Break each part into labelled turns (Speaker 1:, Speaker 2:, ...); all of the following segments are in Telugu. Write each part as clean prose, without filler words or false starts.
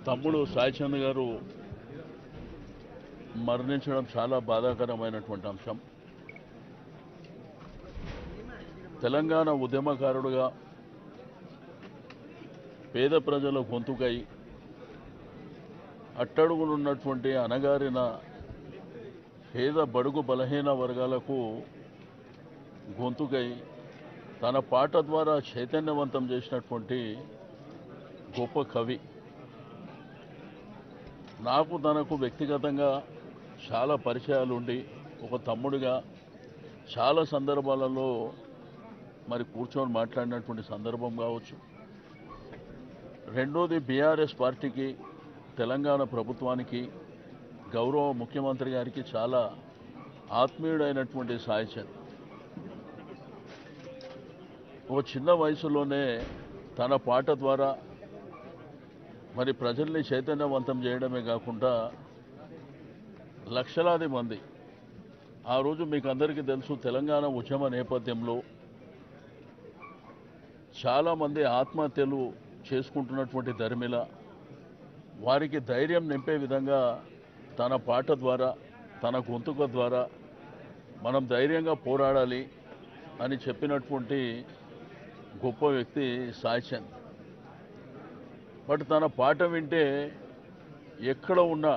Speaker 1: తమ్ముడు సాయిచంద్ గారు మరణించడం చాలా బాధాకరమైనటువంటి అంశం. తెలంగాణ ఉద్యమకారుడుగా పేద ప్రజల గొంతుకై అట్టడుగునున్నటువంటి అణగారిన పేద బడుగు బలహీన వర్గాలకు గొంతుకై తన పాట ద్వారా చైతన్యవంతం చేసినటువంటి గొప్ప కవి. నాకు తనకు వ్యక్తిగతంగా చాలా పరిచయాలు ఉండి ఒక తమ్ముడిగా చాలా సందర్భాలలో మరి కూర్చొని మాట్లాడినటువంటి సందర్భం కావచ్చు. రెండోది బీఆర్ఎస్ పార్టీకి, తెలంగాణ ప్రభుత్వానికి, గౌరవ ముఖ్యమంత్రి గారికి చాలా ఆత్మీయుడైనటువంటి సాయిచంద్ ఒక చిన్న వయసులోనే తన పాట ద్వారా మరి ప్రజల్ని చైతన్యవంతం చేయడమే కాకుండా లక్షలాది మంది, ఆ రోజు మీకు అందరికీ తెలుసు తెలంగాణ ఉద్యమ నేపథ్యంలో చాలామంది ఆత్మహత్యలు చేసుకుంటున్నటువంటి ధర్మిల వారికి ధైర్యం నింపే విధంగా తన పాట ద్వారా, తన గొంతుక ద్వారా మనం ధైర్యంగా పోరాడాలి అని చెప్పినటువంటి గొప్ప వ్యక్తి సాయిచంద్. బట్ తన పాట వింటే ఎక్కడ ఉన్నా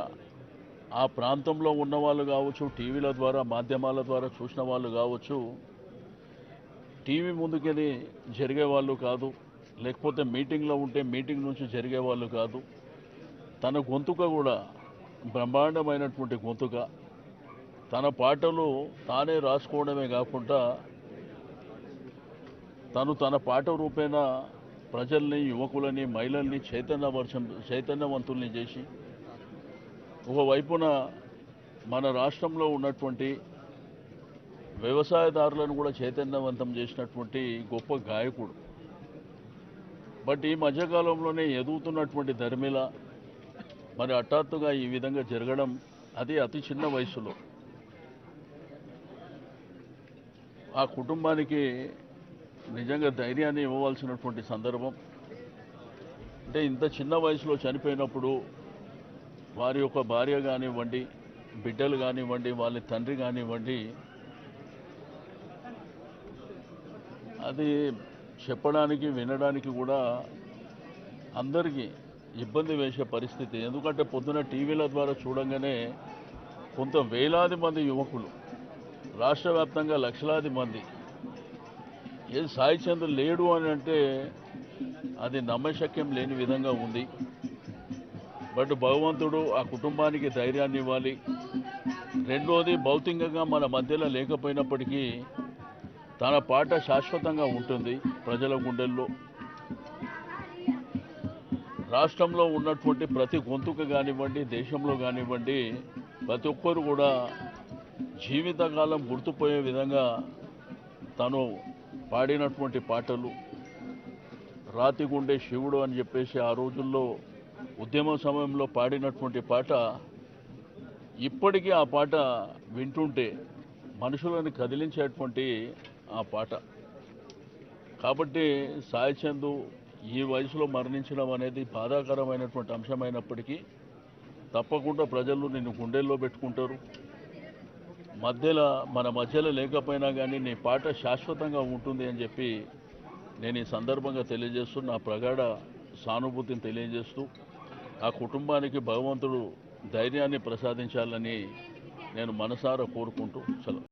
Speaker 1: ఆ ప్రాంతంలో ఉన్న వాళ్ళు కావచ్చు, టీవీల ద్వారా మాధ్యమాల ద్వారా చూసిన వాళ్ళు కావచ్చు, టీవీ ముందుకెళ్ళి జరిగే వాళ్ళు కాదు, లేకపోతే మీటింగ్లో ఉంటే మీటింగ్ నుంచి జరిగే వాళ్ళు కాదు. తన గొంతుక కూడా బ్రహ్మాండమైనటువంటి గొంతుక. తన పాటలు తానే రాసుకోవడమే కాకుండా తన పాట రూపేణ ప్రజల్ని, యువకులని, మహిళల్ని చైతన్యవంతుల్ని చేసి ఒకవైపున మన రాష్ట్రంలో ఉన్నటువంటి వ్యవసాయదారులను కూడా చైతన్యవంతం చేసినటువంటి గొప్ప గాయకుడు. బట్ ఈ మధ్యకాలంలోనే ఎదుగుతున్నటువంటి ధర్మిల మరి హఠాత్తుగా ఈ విధంగా జరగడం, అది అతి చిన్న వయసులో ఆ కుటుంబానికి నిజంగా ధైర్యాన్ని ఇవ్వవలసినటువంటి సందర్భం. అంటే ఇంత చిన్న వయసులో చనిపోయినప్పుడు వారి యొక్క భార్య కానివ్వండి, బిడ్డలు కానివ్వండి, వాళ్ళ తండ్రి కానివ్వండి, అది చెప్పడానికి వినడానికి కూడా అందరికీ ఇబ్బంది వేసే పరిస్థితి. ఎందుకంటే పొద్దున టీవీల ద్వారా చూడంగానే కొంత వేలాది మంది యువకులు, రాష్ట్ర వ్యాప్తంగా లక్షలాది మంది ఏది సాయిచంద్ లేడు అని అంటే అది నమ్మశక్యం లేని విధంగా ఉంది. బట్ భగవంతుడు ఆ కుటుంబానికి ధైర్యాన్ని ఇవ్వాలి. రెండోది, భౌతికంగా మన మధ్యలో లేకపోయినప్పటికీ తన పాట శాశ్వతంగా ఉంటుంది ప్రజల గుండెల్లో. రాష్ట్రంలో ఉన్నటువంటి ప్రతి గొంతుక కానివ్వండి, దేశంలో కానివ్వండి, ప్రతి ఒక్కరు కూడా జీవితకాలం గుర్తుపోయే విధంగా తను పాడినటువంటి పాటలు. రాతిగుండే శివుడు అని చెప్పేసి ఆ రోజుల్లో ఉద్యమ సమయంలో పాడినటువంటి పాట ఇప్పటికీ ఆ పాట వింటుంటే మనుషులను కదిలించేటువంటి ఆ పాట. కాబట్టి సాయిచంద్ ఈ వయసులో మరణించడం అనేది బాధాకరమైనటువంటి అంశమైనప్పటికీ తప్పకుండా ప్రజలు నిన్ను గుండెల్లో పెట్టుకుంటారు. మన మధ్యలో లేకపోయినా కానీ నీ పాట శాశ్వతంగా ఉంటుంది అని చెప్పి నేను ఈ సందర్భంగా తెలియజేస్తూ నా ప్రగాఢ సానుభూతిని తెలియజేస్తూ ఆ కుటుంబానికి భగవంతుడు ధైర్యాన్ని ప్రసాదించాలని నేను మనసారా కోరుకుంటూ సెలవు.